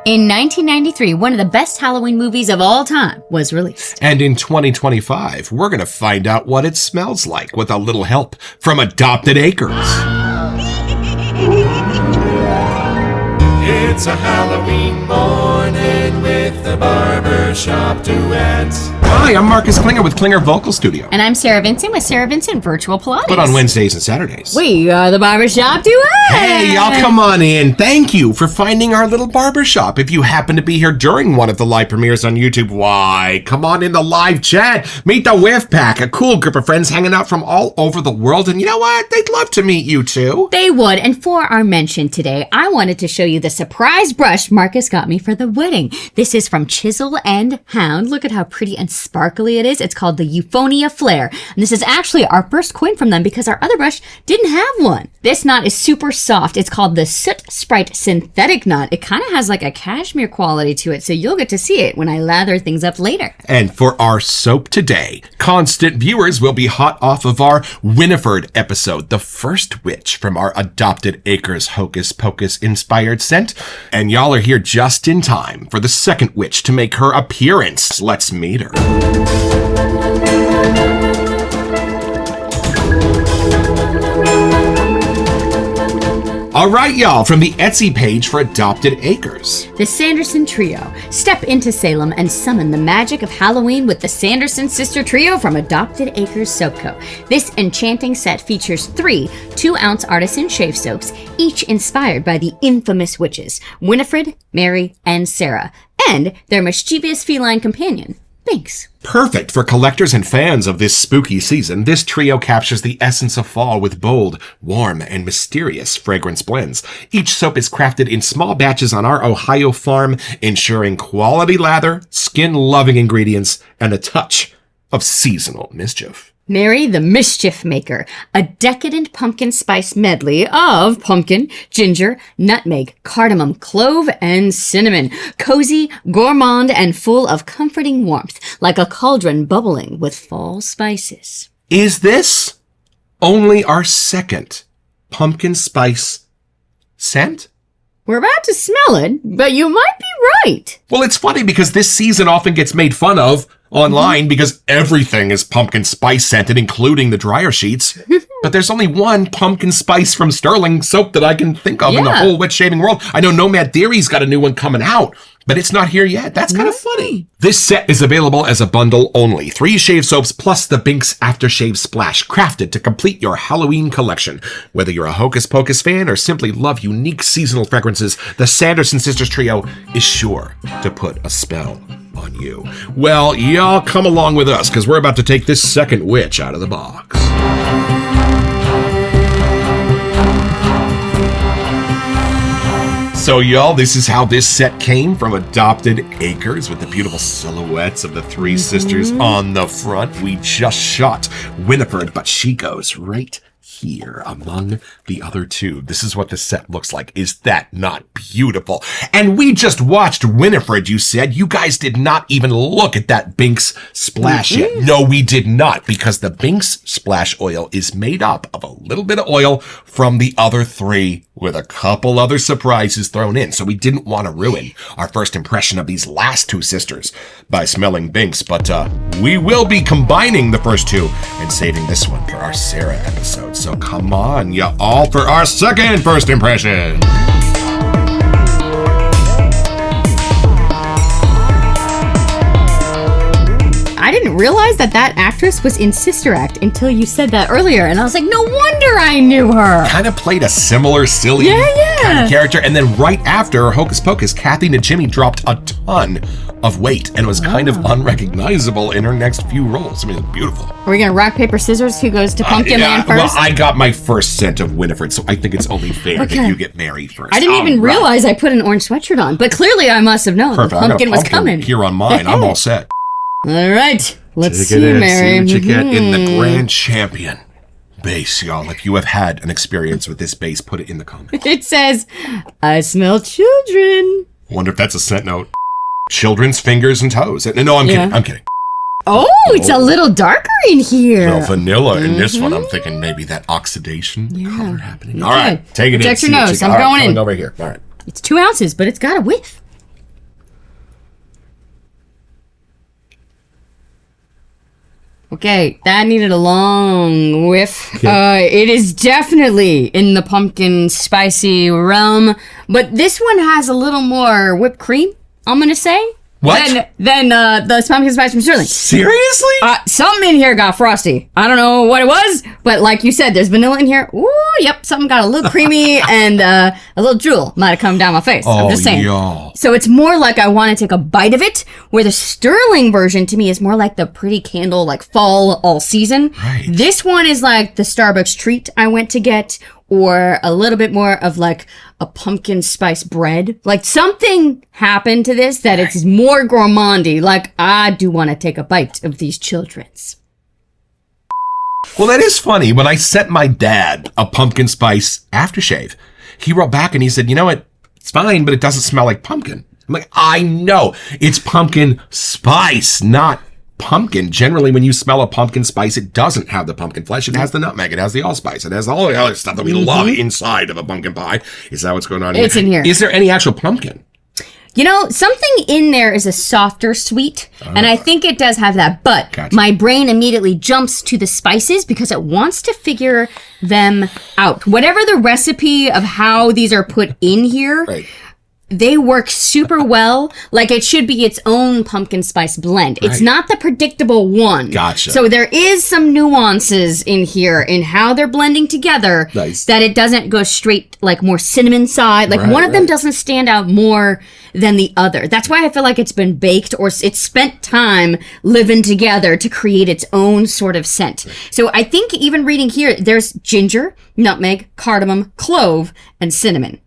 In 1993, one of the best Halloween movies of all time was released. And in 2025, we're going to find out what it smells like with a little help from Adopted Acres. It's a Halloween morning with the Barbershop Duet. Hi, I'm Marcus Klinger with Klinger Vocal Studio. And I'm Sarah Vincent with Sarah Vincent Virtual Pilates. But on Wednesdays and Saturdays. We are the Barbershop Duet. Hey, y'all, come on in. Thank you for finding our little barbershop. If you happen to be here during one of the live premieres on YouTube, why, come on in the live chat. Meet the Whiff Pack, a cool group of friends hanging out from all over the world. And you know what? They'd love to meet you too. They would. And for our mention today, I wanted to show you the surprise brush Marcus got me for the wedding. This is from Chisel and Hound. Look at how pretty and sparkly it is. It's called the Euphonia Flare. And this is actually our first coin from them because our other brush didn't have one. This knot is super soft. It's called the Soot Sprite Synthetic Knot. It kind of has like a cashmere quality to it, so you'll get to see it when I lather things up later. And for our soap today, constant viewers will be hot off of our Winifred episode, the first witch from our Adopted Acres Hocus Pocus inspired scent. And y'all are here just in time for the second witch to make her appearance. Let's meet her. All right, y'all, from the Etsy page for Adopted Acres. The Sanderson Trio. Step into Salem and summon the magic of Halloween with the Sanderson Sister Trio from Adopted Acres Soap Co. This enchanting set features 3 2-ounce artisan shave soaps, each inspired by the infamous witches, Winifred, Mary, and Sarah, and their mischievous feline companion, Binks. Perfect for collectors and fans of this spooky season, this trio captures the essence of fall with bold, warm, and mysterious fragrance blends. Each soap is crafted in small batches on our Ohio farm, ensuring quality lather, skin-loving ingredients, and a touch of seasonal mischief. Mary the Mischief Maker, a decadent pumpkin spice medley of pumpkin, ginger, nutmeg, cardamom, clove, and cinnamon. Cozy, gourmand, and full of comforting warmth, like a cauldron bubbling with fall spices. Is this only our second pumpkin spice scent? We're about to smell it, but you might be right. Well, it's funny because this season often gets made fun of online because everything is pumpkin spice scented, including the dryer sheets. But there's only one pumpkin spice from Sterling soap that I can think of in the whole witch shaving world. I know Nomad Theory's got a new one coming out, but it's not here yet. That's kind of funny. This set is available as a bundle only. 3 shave soaps plus the Binks Aftershave Splash, crafted to complete your Halloween collection. Whether you're a Hocus Pocus fan or simply love unique seasonal fragrances, the Sanderson Sisters Trio is sure to put a spell on you. Well, y'all come along with us because we're about to take this second witch out of the box. So, y'all, this is how this set came from Adopted Acres with the beautiful silhouettes of the 3 sisters on the front. We just shot Winifred, but she goes right here among the other 2. This is what the set looks like. Is that not beautiful? And we just watched Winifred, you said. You guys did not even look at that Binks splash yet. No, we did not, because the Binks splash oil is made up of a little bit of oil from the other 3 with a couple other surprises thrown in. So we didn't want to ruin our first impression of these last 2 sisters by smelling Binks, but we will be combining the first 2 and saving this one for our Sarah episode. So come on, you all, for our second first impression. I didn't realize that actress was in Sister Act until you said that earlier, and I was like, no wonder I knew her. Kind of played a similar silly kind of character, and then right after Hocus Pocus, Kathy Najimy dropped a ton of weight and was kind of unrecognizable in her next few roles. I mean, it's beautiful. Are we gonna rock, paper, scissors? Who goes to Pumpkin Man first? Well, I got my first scent of Winifred, so I think it's only fair that you get Mary first. I didn't even realize I put an orange sweatshirt on, but clearly I must have known. Perfect. The pumpkin was coming. Here on mine, I'm all set. All right, let's Take see, it in, Mary. See what you get in the Grand Champion base, y'all. If you have had an experience with this base, put it in the comments. It says, I smell children. Wonder if that's a scent note. Children's fingers and toes. No, I'm kidding. I'm kidding. Oh, it's a little darker in here. Well, vanilla in this one. I'm thinking maybe that oxidation color happening. All right, take it in. Protect your see what nose. you I'm got. All going right, in. over here. All right. It's 2 ounces, but it's got a whiff. Okay, that needed a long whiff. It is definitely in the pumpkin spicy realm, but this one has a little more whipped cream, I'm gonna say. What? Than the pumpkin spice from Sterling. Seriously? Something in here got frosty. I don't know what it was, but like you said, there's vanilla in here. Ooh, yep, something got a little creamy and a little drool might have come down my face. I'm just saying. Y'all. So it's more like I want to take a bite of it, where the Sterling version to me is more like the pretty candle, like fall all season. Right. This one is like the Starbucks treat I went to get, or a little bit more of like a pumpkin spice bread. Like something happened to this that it's more gourmandy. Like I do want to take a bite of these children's. Well, that is funny. When I sent my dad a pumpkin spice aftershave, he wrote back and he said, you know what? It's fine, but it doesn't smell like pumpkin. I'm like, I know. It's pumpkin spice, not pumpkin. Generally, when you smell a pumpkin spice, it doesn't have the pumpkin flesh. It has the nutmeg. It has the allspice. It has all the other stuff that we love inside of a pumpkin pie. Is that what's going on here? It's in here. Is there any actual pumpkin? You know, something in there is a softer sweet, and I think it does have that, but Gotcha. my brain immediately jumps to the spices because it wants to figure them out. Whatever the recipe of how these are put in here, Right. they work super well. Like it should be its own pumpkin spice blend. It's Right. not the predictable one. Gotcha. So there is some nuances in here in how they're blending together. Nice. That it doesn't go straight like more cinnamon side. Like Right, one of them right. doesn't stand out more than the other. That's why I feel like it's been baked or it's spent time living together to create its own sort of scent. So I think even reading here, there's ginger, nutmeg, cardamom, clove, and cinnamon.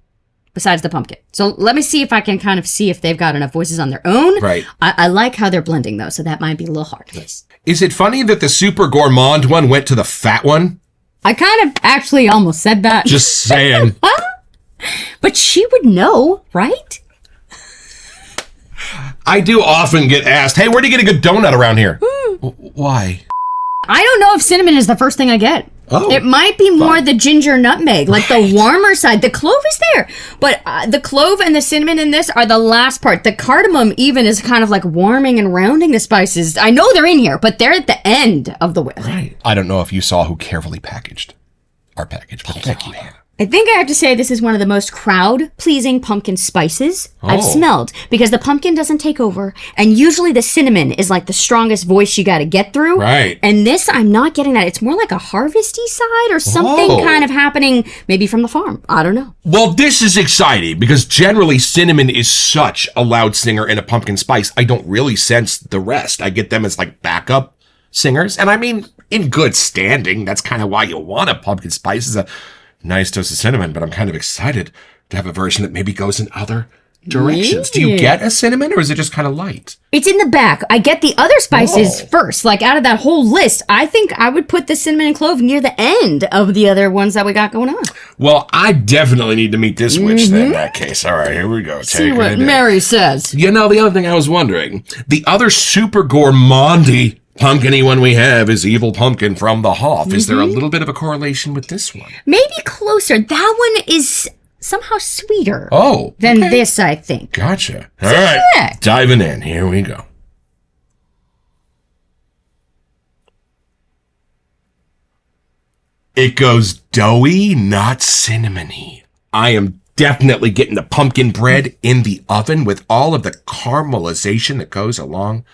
Besides the pumpkin. So let me see if I can kind of see if they've got enough voices on their own. Right. I like how they're blending though, so that might be a little hard. Is it funny that the super gourmand one went to the fat one? I kind of actually almost said that. Just saying. But she would know, right? I do often get asked, hey, where do you get a good donut around here? Why? I don't know if cinnamon is the first thing I get. Oh, It might be more the ginger nutmeg, like the warmer side. The clove is there, but the clove and the cinnamon in this are the last part. The cardamom even is kind of like warming and rounding the spices. I know they're in here, but they're at the end of the whip. Right. I don't know if you saw who carefully packaged our package, but thank you. I think I have to say this is one of the most crowd-pleasing pumpkin spices I've smelled, because the pumpkin doesn't take over, and usually the cinnamon is like the strongest voice you got to get through. Right. And this, I'm not getting that. It's more like a harvesty side or something kind of happening, maybe from the farm. I don't know. Well, this is exciting because generally cinnamon is such a loud singer in a pumpkin spice. I don't really sense the rest. I get them as like backup singers. And I mean, in good standing, that's kind of why you want a pumpkin spice, is a nice dose of cinnamon, but I'm kind of excited to have a version that maybe goes in other directions. Do you get a cinnamon or is it just kind of light? It's in the back. I get the other spices first. Like out of that whole list, I think I would put the cinnamon and clove near the end of the other ones that we got going on. Well, I definitely need to meet this witch then in that case. All right, here we go. See what Mary says. You know, the other thing I was wondering, the other super gourmandy pumpkin-y one we have is Evil Pumpkin from the Hoff. Is there a little bit of a correlation with this one? Maybe closer. That one is somehow sweeter Oh, than this, I think. gotcha. All right, Yeah. diving in. Here we go. It goes doughy, not cinnamony. I am definitely getting the pumpkin bread in the oven with all of the caramelization that goes along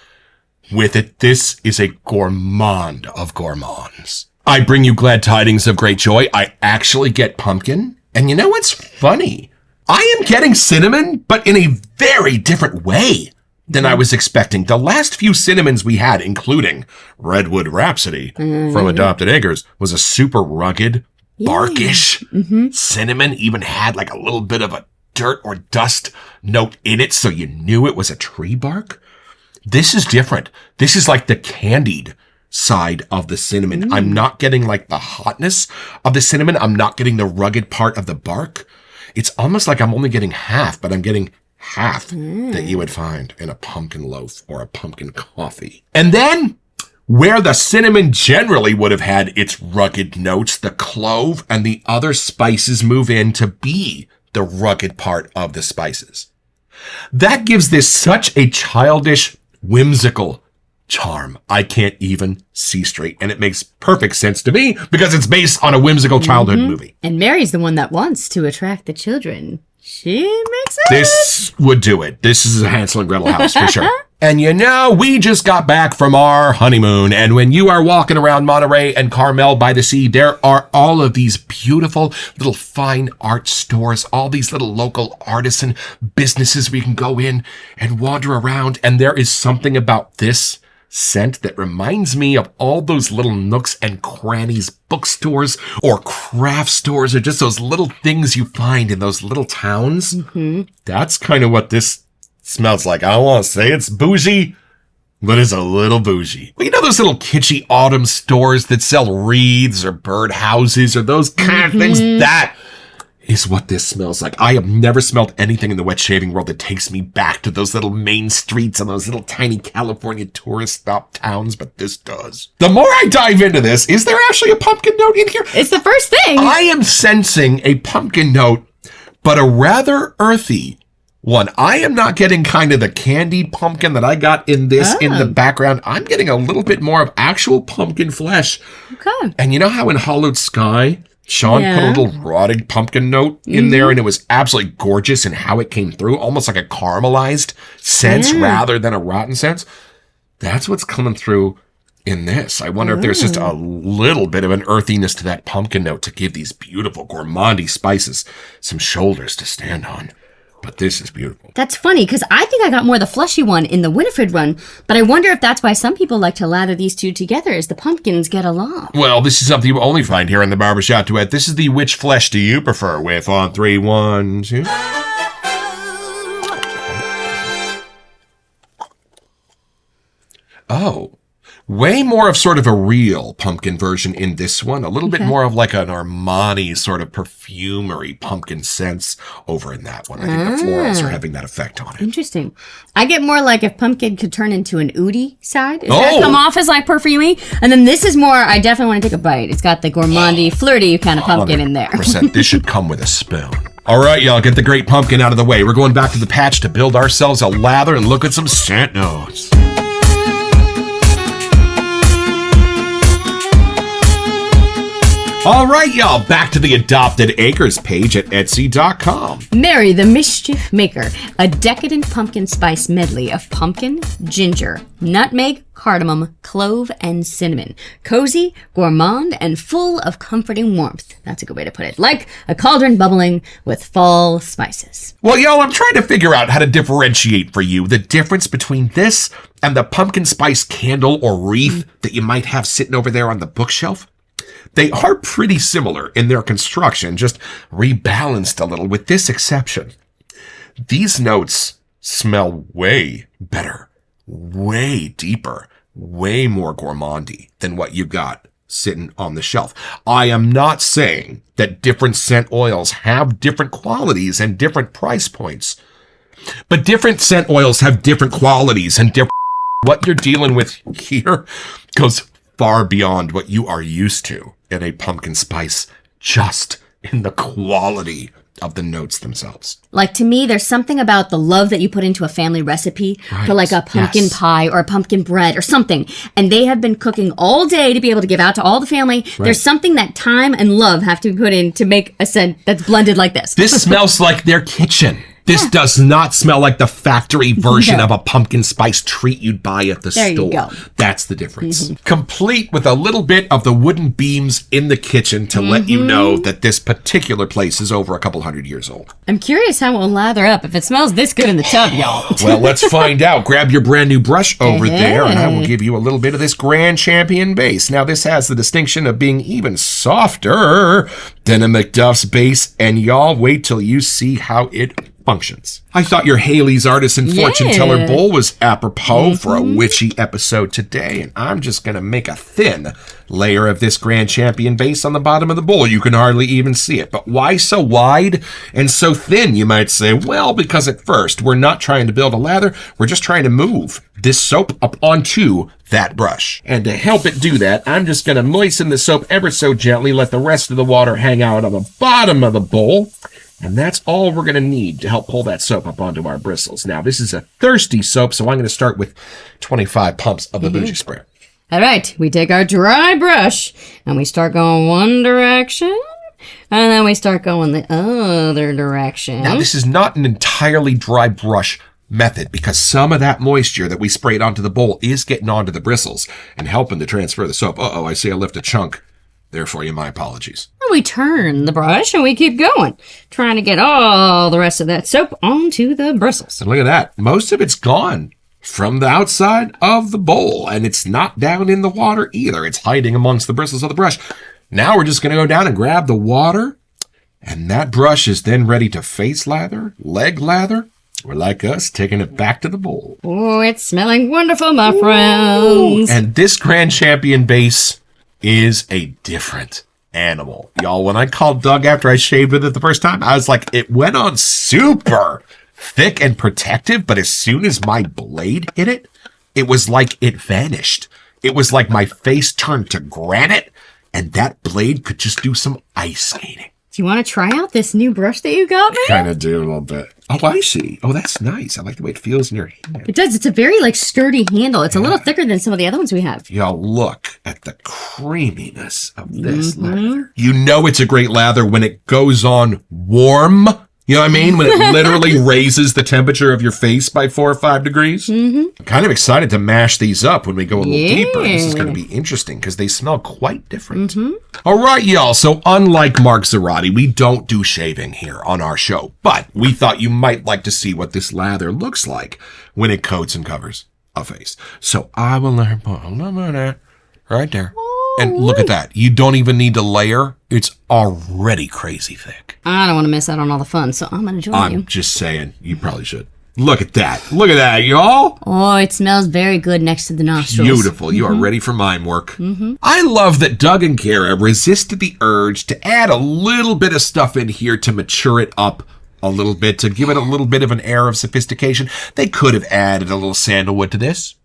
with it. This is a gourmand of gourmands. I bring you glad tidings of great joy. I actually get pumpkin. And you know what's funny? I am getting cinnamon, but in a very different way than I was expecting. The last few cinnamons we had, including Redwood Rhapsody from Adopted Acres, was a super rugged, barkish cinnamon. Even had like a little bit of a dirt or dust note in it, so you knew it was a tree bark. This is different. This is like the candied side of the cinnamon. I'm not getting like the hotness of the cinnamon. I'm not getting the rugged part of the bark. It's almost like I'm only getting half, but I'm getting half that you would find in a pumpkin loaf or a pumpkin coffee. And then, where the cinnamon generally would have had its rugged notes, the clove and the other spices move in to be the rugged part of the spices. That gives this such a childish, whimsical charm. I can't even see straight. And it makes perfect sense to me because it's based on a whimsical childhood movie. And Mary's the one that wants to attract the children. She makes it. This would do it. This is a Hansel and Gretel house for sure. And you know, we just got back from our honeymoon. And when you are walking around Monterey and Carmel by the sea, there are all of these beautiful little fine art stores, all these little local artisan businesses we can go in and wander around. And there is something about this scent that reminds me of all those little nooks and crannies, bookstores or craft stores, or just those little things you find in those little towns. That's kind of what this smells like. I don't want to say it's bougie, but it's a little bougie. Well, you know those little kitschy autumn stores that sell wreaths or bird houses or those kind of things? That is what this smells like. I have never smelled anything in the wet shaving world that takes me back to those little main streets and those little tiny California tourist stop towns, but this does. The more I dive into this, is there actually a pumpkin note in here? It's the first thing. I am sensing a pumpkin note, but a rather earthy one. I am not getting kind of the candied pumpkin that I got in this in the background. I'm getting a little bit more of actual pumpkin flesh. Okay. And you know how in Hollowed Sky, Sean put a little rotted pumpkin note in there, and it was absolutely gorgeous in how it came through, almost like a caramelized sense rather than a rotten sense. That's what's coming through in this. I wonder if there's just a little bit of an earthiness to that pumpkin note to give these beautiful gourmandy spices some shoulders to stand on. But this is beautiful. That's funny, because I think I got more the fleshy one in the Winifred one, but I wonder if that's why some people like to lather these two together as the pumpkins get along. Well, this is something you only find here in the Barbershop Duet. This is the Which Flesh Do You Prefer? With on 3, 1, 2. Oh. Way more of sort of a real pumpkin version in this one. A little bit more of like an Armani sort of perfumery pumpkin sense over in that one. I think the florals are having that effect on it. Interesting. I get more like if pumpkin could turn into an oudie side. It's going to come off as like perfumey. And then this is more, I definitely want to take a bite. It's got the gourmandy, flirty kind of pumpkin in there. This should come with a spoon. All right, y'all, get the great pumpkin out of the way. We're going back to the patch to build ourselves a lather and look at some scent notes. All right, y'all, back to the Adopted Acres page at Etsy.com. Mary the Mischief Maker, a decadent pumpkin spice medley of pumpkin, ginger, nutmeg, cardamom, clove, and cinnamon. Cozy, gourmand, and full of comforting warmth. That's a good way to put it. Like a cauldron bubbling with fall spices. Well, y'all, I'm trying to figure out how to differentiate for you the difference between this and the pumpkin spice candle or wreath that you might have sitting over there on the bookshelf. They are pretty similar in their construction, just rebalanced a little with this exception. These notes smell way better, way deeper, way more gourmandy than what you got sitting on the shelf. I am not saying that different scent oils have different qualities and different price points, but different scent oils have different qualities and different. What you're dealing with here goes far beyond what you are used to in a pumpkin spice, just in the quality of the notes themselves. Like, to me, there's something about the love that you put into a family recipe for like a pumpkin pie or a pumpkin bread or something. And they have been cooking all day to be able to give out to all the family. Right. There's something that time and love have to be put in to make a scent that's blended like this. This smells like their kitchen. This does not smell like the factory version of a pumpkin spice treat you'd buy at the store. You go. That's the difference. Complete with a little bit of the wooden beams in the kitchen to let you know that this particular place is over a couple hundred years old. I'm curious how it will lather up if it smells this good in the tub, y'all. Well, let's find out. Grab your brand new brush over there, and I will give you a little bit of this Grand Champion base. Now, this has the distinction of being even softer than a McDuff's base, and y'all wait till you see how it functions. I thought your Haley's Artisan Fortune Teller Bowl was apropos for a witchy episode today, and I'm just going to make a thin layer of this Grand Champion base on the bottom of the bowl. You can hardly even see it. But why so wide and so thin, you might say? Well, because at first, we're not trying to build a lather. We're just trying to move this soap up onto that brush. And to help it do that, I'm just going to moisten the soap ever so gently, let the rest of the water hang out on the bottom of the bowl. And that's all we're going to need to help pull that soap up onto our bristles. Now, this is a thirsty soap, so I'm going to start with 25 pumps of the bougie spray. All right, we take our dry brush and we start going one direction, and then we start going the other direction. Now, this is not an entirely dry brush method because some of that moisture that we sprayed onto the bowl is getting onto the bristles and helping to transfer the soap. Uh-oh, I see I left a chunk. Therefore, my apologies. We turn the brush and we keep going, trying to get all the rest of that soap onto the bristles. And look at that. Most of it's gone from the outside of the bowl, and it's not down in the water either. It's hiding amongst the bristles of the brush. Now we're just going to go down and grab the water, and that brush is then ready to face lather, leg lather, or like us, taking it back to the bowl. Oh, it's smelling wonderful, my friends. And this Grand Champion base is a different animal. Y'all, when I called Doug after I shaved with it the first time, I was like, it went on super thick and protective, but as soon as my blade hit it, it was like it vanished. It was like my face turned to granite, and that blade could just do some ice skating. Do you want to try out this new brush that you got, man? Kind of do a little bit. Oh, I see. Oh, that's nice. I like the way it feels in your hand. It does. It's a very, sturdy handle. It's a little thicker than some of the other ones we have. Y'all, look at the creaminess of this lather. You know it's a great lather when it goes on warm. You know what I mean? When it literally raises the temperature of your face by 4 or 5 degrees. I'm kind of excited to mash these up when we go a little deeper. This is going to be interesting because they smell quite different. All right, y'all. So unlike Mark Zarate, we don't do shaving here on our show. But we thought you might like to see what this lather looks like when it coats and covers a face. So I will let her put a little bit of that right there. And look at that. You don't even need to layer. It's already crazy thick. I don't want to miss out on all the fun, so I'm going to join you. I'm just saying, you probably should. Look at that. Look at that, y'all. Oh, it smells very good next to the nostrils. Beautiful. You are ready for mime work. I love that Doug and Kara resisted the urge to add a little bit of stuff in here to mature it up a little bit, to give it a little bit of an air of sophistication. They could have added a little sandalwood to this,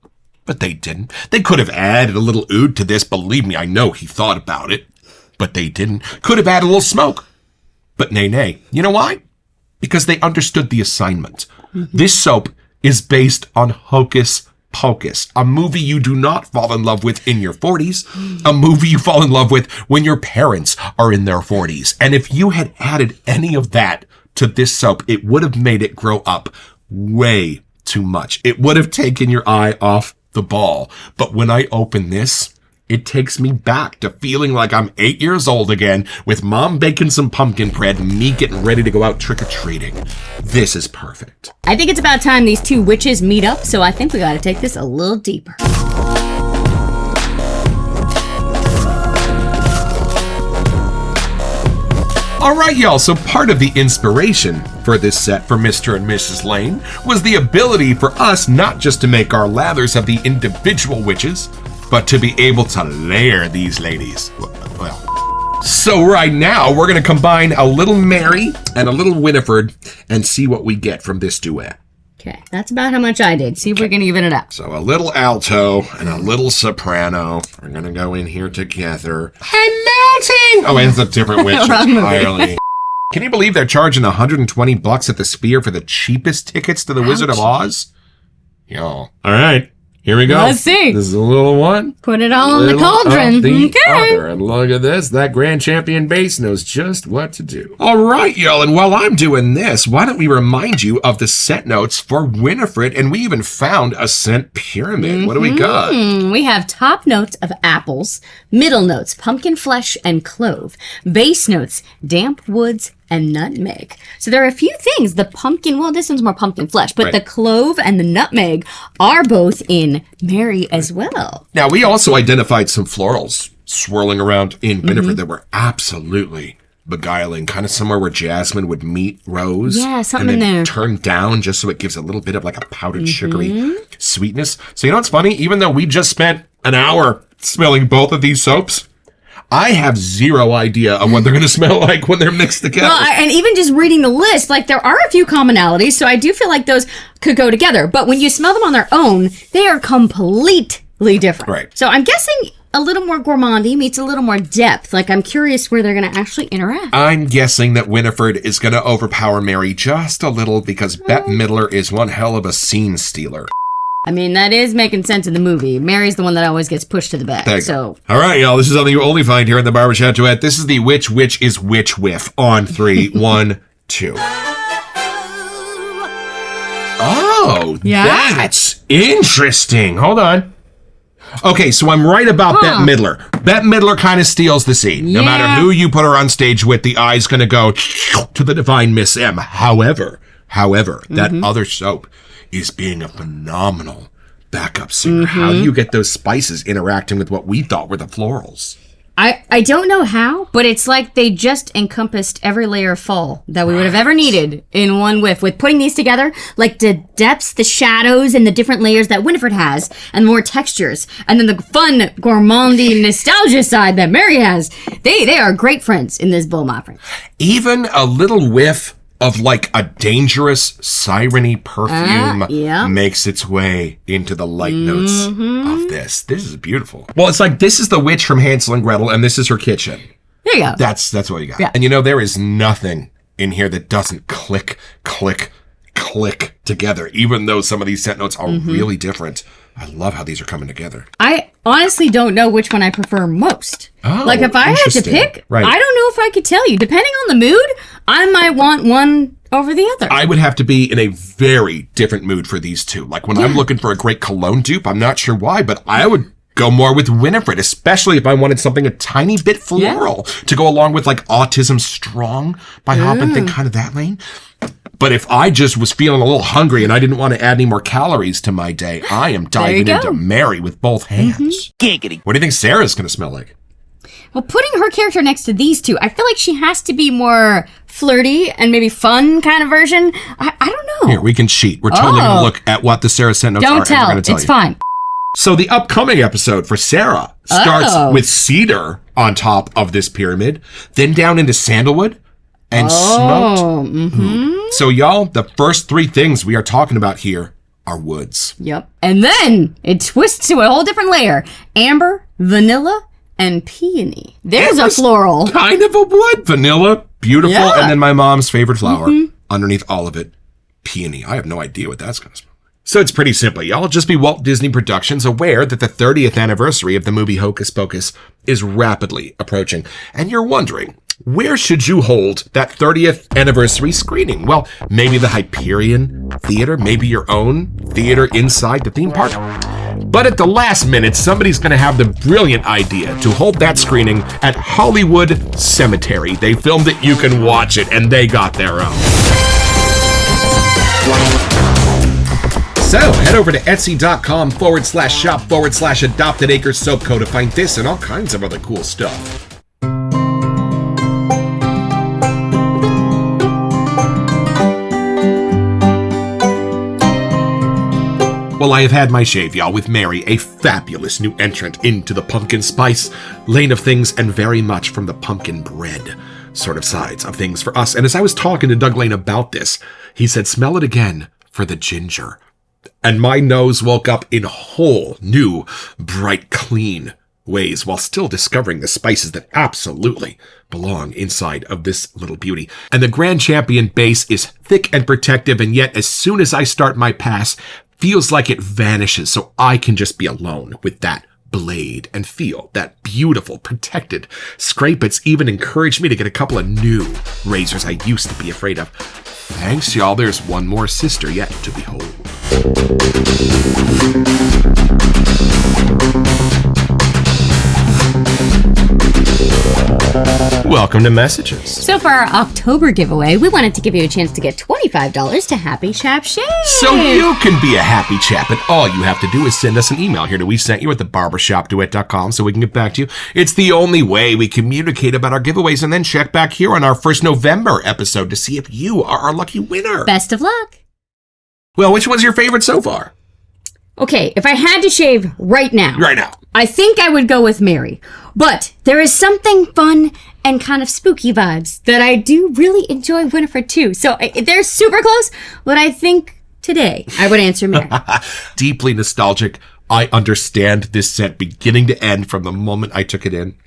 but they didn't. They could have added a little oud to this. Believe me, I know he thought about it, but they didn't. Could have added a little smoke, but nay. You know why? Because they understood the assignment. This soap is based on Hocus Pocus, a movie you do not fall in love with in your 40s, a movie you fall in love with when your parents are in their 40s. And if you had added any of that to this soap, it would have made it grow up way too much. It would have taken your eye off the ball. But when I open this, it takes me back to feeling like I'm 8 years old again, with Mom baking some pumpkin bread and me getting ready to go out trick-or-treating. This is perfect. I think it's about time these two witches meet up, so I think we got to take this a little deeper. All right, y'all, so part of the inspiration for this set for Mr. and Mrs. Lane was the ability for us not just to make our lathers of the individual witches, but to be able to layer these ladies. Well, so right now, we're going to combine a little Mary and a little Winifred and see what we get from this duet. Okay, that's about how much I did. See if we can even it up. So a little alto and a little soprano are going to go in here together. I'm melting! Oh, and it's a different witch entirely. Can you believe they're charging $120 at the Sphere for the cheapest tickets to the Wizard of Oz? Yo. All right. Here we go. Let's see. This is a little one. Put it all in the cauldron. Okay. And look at this. That Grand Champion base knows just what to do. All right, y'all. And while I'm doing this, why don't we remind you of the scent notes for Winifred? And we even found a scent pyramid. What do we got? We have top notes of apples, middle notes, pumpkin flesh and clove, base notes, damp woods, and nutmeg. So there are a few things. The pumpkin, well, this one's more pumpkin flesh, but the clove and the nutmeg are both in Mary as well. Now, we also identified some florals swirling around in Winifred that were absolutely beguiling, kind of somewhere where jasmine would meet rose. Yeah, something and then in there. turn down just so it gives a little bit of like a powdered sugary sweetness. So you know what's funny? Even though we just spent an hour smelling both of these soaps, I have zero idea of what they're going to smell like when they're mixed together. Well, and even just reading the list, like there are a few commonalities, so I do feel like those could go together. But when you smell them on their own, they are completely different. Right. So I'm guessing a little more gourmandy meets a little more depth. Like I'm curious where they're going to actually interact. I'm guessing that Winifred is going to overpower Mary just a little because Bette Midler is one hell of a scene stealer. I mean, that is making sense in the movie. Mary's the one that always gets pushed to the back. There you So go. All right, y'all. This is something you only find here in the Barbershop Duet. This is the which is which whiff on 3, 1, 2. Oh, Yeah? that's interesting. Hold on. Okay, so I'm right about Bette Midler. Bette Midler kind of steals the scene. No matter who you put her on stage with, the eye's going to go to the divine Miss M. However, that other soap is being a phenomenal backup singer. How do you get those spices interacting with what we thought were the florals? I don't know how, but it's like they just encompassed every layer of fall that we would have ever needed in one whiff. With putting these together, like the depths, the shadows, and the different layers that Winifred has, and more textures, and then the fun, gourmandy, nostalgia side that Mary has. They are great friends in this bowl, my friend. Even a little whiff of like a dangerous siren-y perfume makes its way into the light notes of this. This is beautiful. Well, it's like this is the witch from Hansel and Gretel, and this is her kitchen. There you go. That's what you got. Yeah. And you know, there is nothing in here that doesn't click together, even though some of these scent notes are really different. I love how these are coming together. I honestly don't know which one I prefer most. Oh, like if I had to interesting. pick, Right. I don't know if I could tell you. Depending on the mood, I might want one over the other. I would have to be in a very different mood for these two. Like when I'm looking for a great cologne dupe, I'm not sure why, but I would go more with Winifred, especially if I wanted something a tiny bit floral to go along with like Autism Strong by Hop and Think, kind of that lane. But if I just was feeling a little hungry and I didn't want to add any more calories to my day, I am diving into Mary with both hands. Giggity. What do you think Sarah's going to smell like? Well, putting her character next to these two, I feel like she has to be more flirty and maybe fun kind of version. I don't know. Here, we can cheat. We're totally going to look at what the Sarah scent notes are. Don't and we're tell. gonna tell It's you. fine. So the upcoming episode for Sarah starts with cedar on top of this pyramid, then down into sandalwood and smoked. So y'all, the first 3 things we are talking about here are woods. Yep. And then it twists to a whole different layer. Amber, vanilla, and peony. There's a Amber's floral. Kind of a wood. Vanilla, beautiful, Yeah. and then my mom's favorite flower. Underneath all of it, peony. I have no idea what that's going to smell like. So it's pretty simple, y'all. Just be Walt Disney Productions aware that the 30th anniversary of the movie Hocus Pocus is rapidly approaching. And you're wondering, where should you hold that 30th anniversary screening? Well, maybe the Hyperion Theater, maybe your own theater inside the theme park. But at the last minute, somebody's going to have the brilliant idea to hold that screening at Hollywood Cemetery. They filmed it, you can watch it, and they got their own. So head over to etsy.com/shop/adopted acres soap co to find this and all kinds of other cool stuff. Well, I have had my shave, y'all, with Mary, a fabulous new entrant into the pumpkin spice lane of things and very much from the pumpkin bread sort of sides of things for us. And as I was talking to Doug Lane about this, he said, smell it again for the ginger. And my nose woke up in whole new, bright, clean ways while still discovering the spices that absolutely belong inside of this little beauty. And the Grand Champion base is thick and protective, and yet as soon as I start my pass, feels like it vanishes, so I can just be alone with that blade and feel that beautiful, protected scrape. It's even encouraged me to get a couple of new razors I used to be afraid of. Thanks, y'all. There's one more sister yet to behold. welcome to Messages. So for our October giveaway, we wanted to give you a chance to get $25 to Happy Chap Shave. So you can be a happy chap, and all you have to do is send us an email here to WeSentYou at thebarbershopduet.com so we can get back to you. It's the only way we communicate about our giveaways, and then check back here on our first November episode to see if you are our lucky winner. Best of luck. Well, which one's your favorite so far? Okay, if I had to shave right now, I think I would go with Mary. But there is something fun and kind of spooky vibes that I do really enjoy Winifred too. So they're super close, but I think today I would answer Mary. Deeply nostalgic. I understand this set beginning to end from the moment I took it in.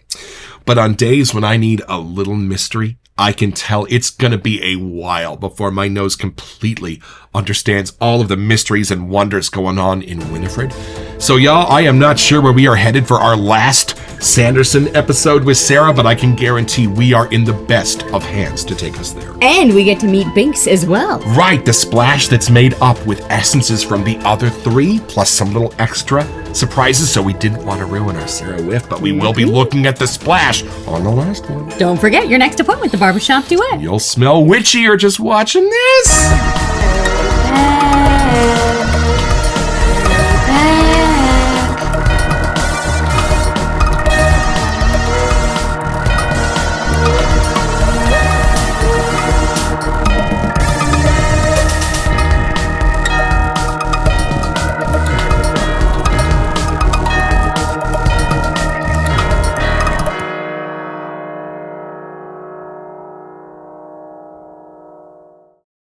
But on days when I need a little mystery, I can tell it's gonna be a while before my nose completely understands all of the mysteries and wonders going on in Winifred. So y'all, I am not sure where we are headed for our last Sanderson episode with Sarah, but I can guarantee we are in the best of hands to take us there. And we get to meet Binks as well. Right, the splash that's made up with essences from the other three, plus some little extra surprises, so we didn't want to ruin our Sarah whiff, but we will be looking at the splash on the last one. Don't forget your next appointment with the Barbershop Duet. You'll smell witchier just watching this.